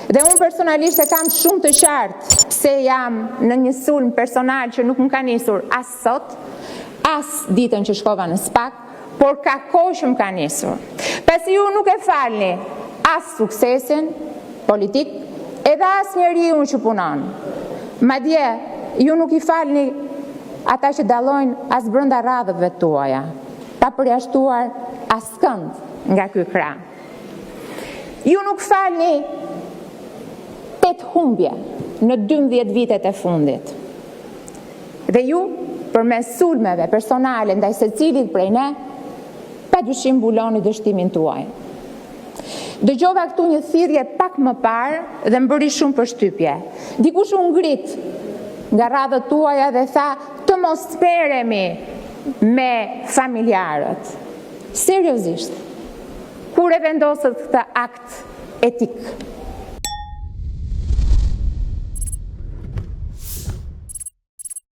Dhe unë personalisht e kam shumë të qartë pse jam në një sulm personal që nuk më ka nisur as sot, as ditën që shkova në SPAK, por ka kohë që më ka nisur. Pasi ju nuk e falni as suksesin politik, edhe as njeriu që punon. Madje, ju nuk I falni ata që dallojnë as brenda radhëve tuaja, pa përjashtuar askënd nga ky krah. Ju nuk falni 8 humbje në 12 vitet e fundit. Dhe ju, përmes sulmeve personale ndaj secilit prej ne, padyshim mbuloni dështimin tuaj. Dëgjova këtu një thirrje pak më parë dhe më bëri shumë përshtypje. Dikush u ngrit nga radhët tuaja dhe tha të mos speremi me familjarët. Seriozisht, kur e vendosët këtë akt etik?